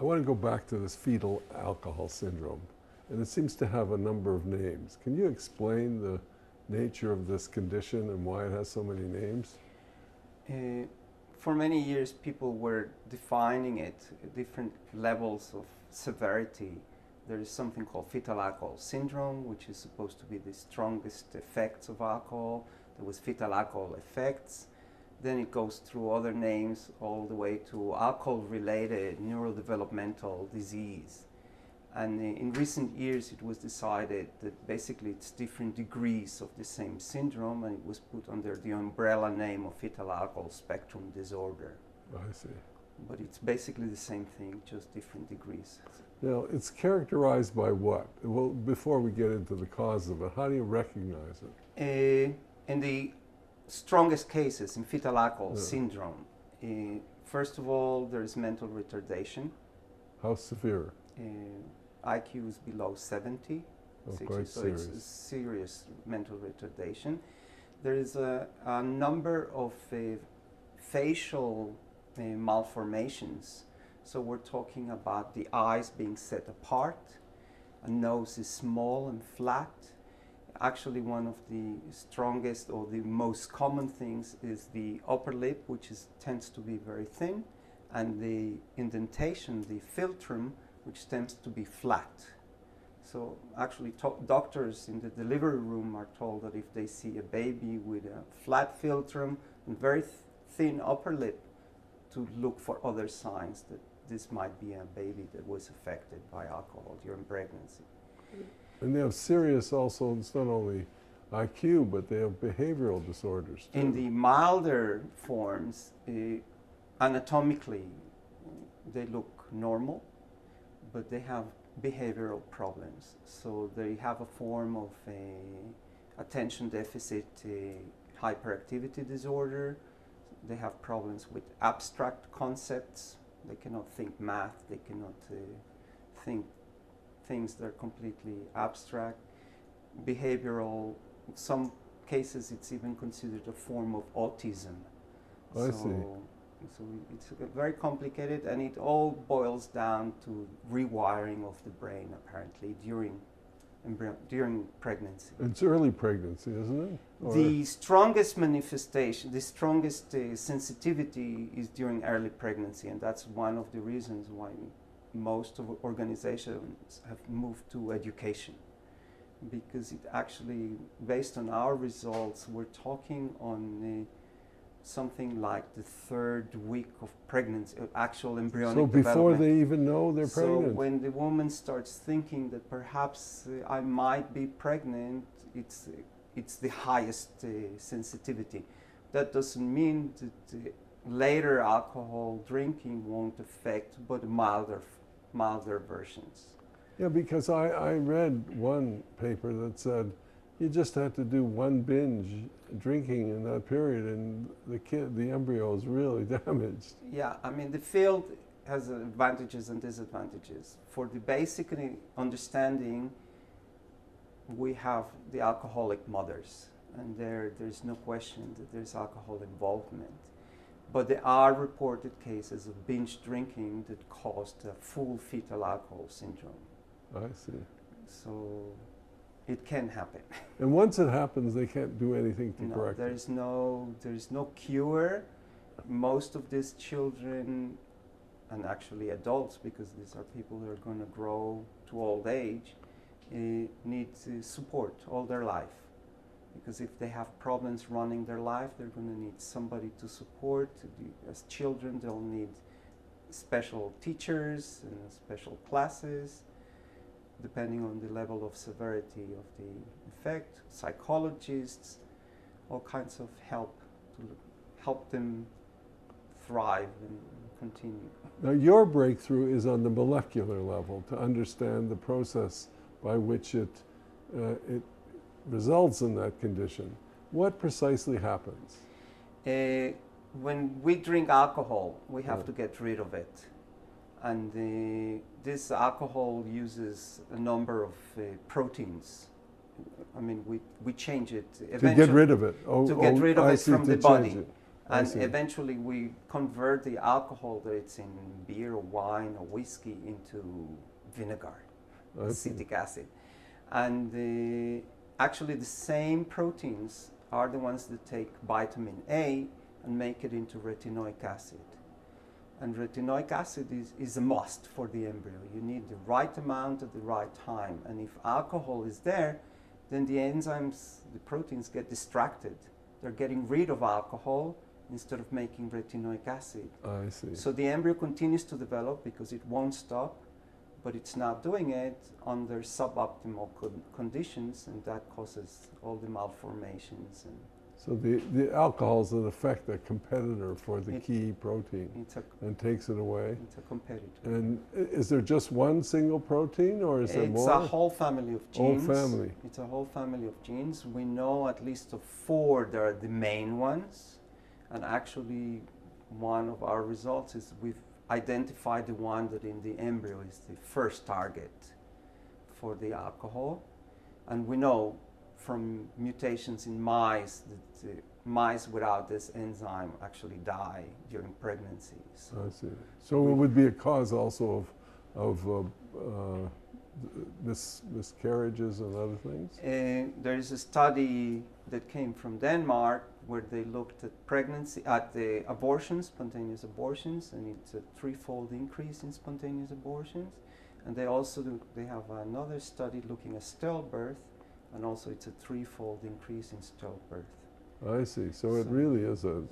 I want to go back to this fetal alcohol syndrome, and it seems to have a number of names. Can you explain the nature of this condition and why it has so many names? For many years, people were defining it at different levels of severity. There is something called fetal alcohol syndrome, which is supposed to be the strongest effects of alcohol. There was fetal alcohol effects. Then it goes through other names all the way to alcohol-related neurodevelopmental disease. And in recent years, it was decided that basically it's different degrees of the same syndrome, and it was put under the umbrella name of fetal alcohol spectrum disorder. I see. But it's basically the same thing, just different degrees. Now, it's characterized by what? Well, before we get into the cause of it, how do you recognize it? In the strongest cases in fetal alcohol syndrome, first of all, there is mental retardation. How severe? IQ is below 70, Oh, 60, quite so serious. it's a serious mental retardation. There is a number of facial malformations. So we're talking about the eyes being set apart, a nose is small and flat. Actually, one of the strongest or the most common things is the upper lip, which tends to be very thin, and the indentation, the philtrum, which tends to be flat. So actually, doctors in the delivery room are told that if they see a baby with a flat philtrum and very thin upper lip, to look for other signs that this might be a baby that was affected by alcohol during pregnancy. And they have serious also, it's not only IQ, but they have behavioral disorders too. In the milder forms, anatomically, they look normal, but they have behavioral problems. So they have a form of attention deficit hyperactivity disorder. They have problems with abstract concepts. They cannot think math. They cannot think things that are completely abstract. Behavioral, in some cases it's even considered a form of autism. I see. So it's very complicated, and it all boils down to rewiring of the brain apparently during pregnancy. It's early pregnancy, isn't it? Or The strongest manifestation, the strongest sensitivity is during early pregnancy, and that's one of the reasons why most of organizations have moved to education. Because it actually, based on our results, we're talking on something like the third week of pregnancy, actual embryonic development. so before they even know they're So pregnant. when the woman starts thinking that perhaps I might be pregnant, it's the highest sensitivity. That doesn't mean that later alcohol drinking won't affect, but milder versions. Yeah, because I read one paper that said you just had to do one binge drinking in that period, and the embryo is really damaged. Yeah, I mean, the field has advantages and disadvantages. For the basic understanding, we have the alcoholic mothers, and there's no question that there's alcohol involvement. But there are reported cases of binge drinking that caused a full fetal alcohol syndrome. I see. So it can happen. And once it happens, they can't do anything to correct it. There's no cure. Most of these children, and actually adults, because these are people that are going to grow to old age, need support all their life. Because if they have problems running their life, they're going to need somebody to support. As children, they'll need special teachers and special classes, depending on the level of severity of the effect, psychologists, all kinds of help to help them thrive and continue. Now, your breakthrough is on the molecular level to understand the process by which it results in that condition. What precisely happens? When we drink alcohol, we have to get rid of it. And this alcohol uses a number of proteins. I mean, we change it to get rid of it. To get rid of it from the body. And eventually we convert the alcohol that's in beer, wine, or whiskey into vinegar, acetic acid. And actually the same proteins are the ones that take vitamin A and make it into retinoic acid. And retinoic acid is a must for the embryo. You need the right amount at the right time. And if alcohol is there, then the enzymes, the proteins get distracted. They're getting rid of alcohol instead of making retinoic acid. I see. So the embryo continues to develop because it won't stop, but it's not doing it under suboptimal conditions, and that causes all the malformations. And so the alcohol is in effect a competitor for the key protein and takes it away. It's a competitor. And is there just one single protein, or is there more? It's a whole family of genes. Whole family. It's a whole family of genes. We know at least of 4 that are the main ones. And actually, one of our results is we've identified the one that in the embryo is the first target for the alcohol. And we know from mutations in mice that mice without this enzyme actually die during pregnancy. So I see. So it would be a cause also of miscarriages and other things? There is a study that came from Denmark where they looked at pregnancy, at the abortions, spontaneous abortions, and it's a 3-fold increase in spontaneous abortions. And they also they have another study looking at stillbirth, and also it's a 3-fold increase in stillbirth. I see. So it really is a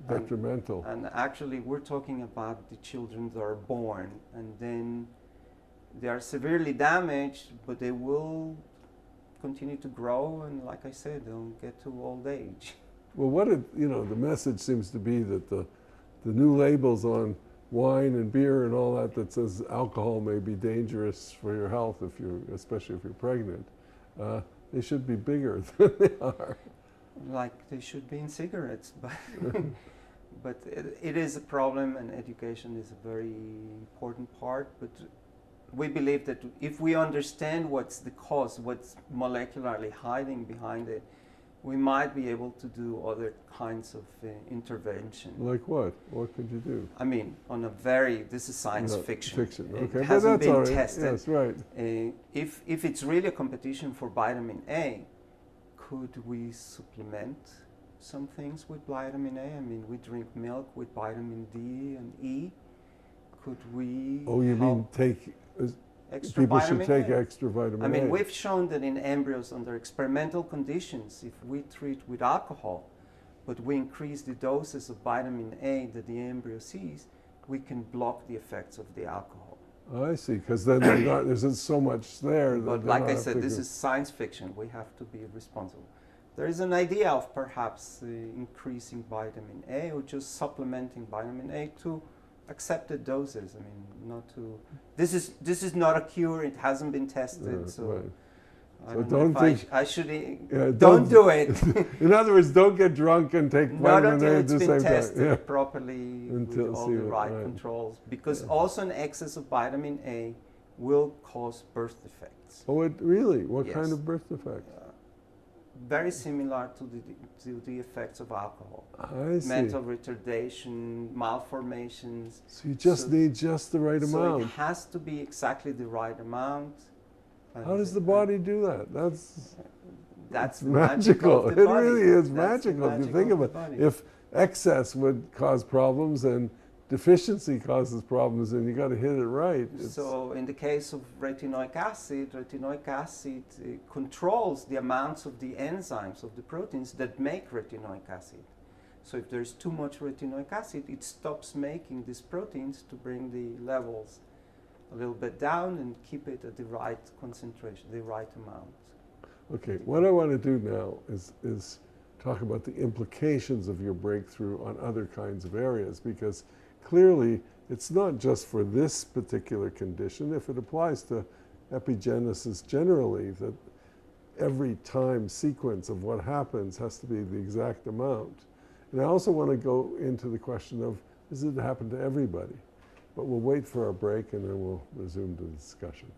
detrimental. And actually, we're talking about the children that are born, and then they are severely damaged, but they will continue to grow, and like I said, they'll get to old age. Well, the message seems to be that the new labels on wine and beer and all that says alcohol may be dangerous for your health, especially if you're pregnant, they should be bigger than they are. Like they should be in cigarettes, but it is a problem, and education is a very important part. But we believe that if we understand what's the cause, what's molecularly hiding behind it, we might be able to do other kinds of intervention. Like what? What could you do? I mean, this is science fiction. Okay, it hasn't been right. tested. Yes, right. If it's really a competition for vitamin A, could we supplement some things with vitamin A? I mean, we drink milk with vitamin D and E. Could we? Oh, you mean take? Extra people should vitamin take A. extra vitamin A. I mean, we've shown that in embryos under experimental conditions, if we treat with alcohol, but we increase the doses of vitamin A that the embryo sees, we can block the effects of the alcohol. I see, because then there's so much there. But like I said, this is science fiction. We have to be responsible. There is an idea of perhaps increasing vitamin A or just supplementing vitamin A to accepted doses. I mean, not to. This is not a cure. It hasn't been tested. So right. I So don't know if I should. Yeah, don't do it. In other words, don't get drunk and take Not vitamin until A at it's the been same tested time. Yeah. properly Until with all the right controls. Because also an excess of vitamin A will cause birth defects. Oh, it really? What Yes. kind of birth defects? Very similar to the effects of alcohol. I see. Mental retardation, malformations. So you just need just the right So amount. it has to be exactly the right amount. How does the body do that? That's the magical. magic of the It body. really is That's the magical if you magic think of of the it. body. If excess would cause problems and deficiency causes problems, and you got to hit it right. So in the case of retinoic acid controls the amounts of the enzymes, of the proteins that make retinoic acid. So if there's too much retinoic acid, it stops making these proteins to bring the levels a little bit down and keep it at the right concentration, the right amount. Okay, what I want to do now is talk about the implications of your breakthrough on other kinds of areas, because clearly it's not just for this particular condition. If it applies to epigenesis generally, that every time sequence of what happens has to be the exact amount. And I also want to go into the question of, does it happen to everybody? But we'll wait for our break and then we'll resume the discussion.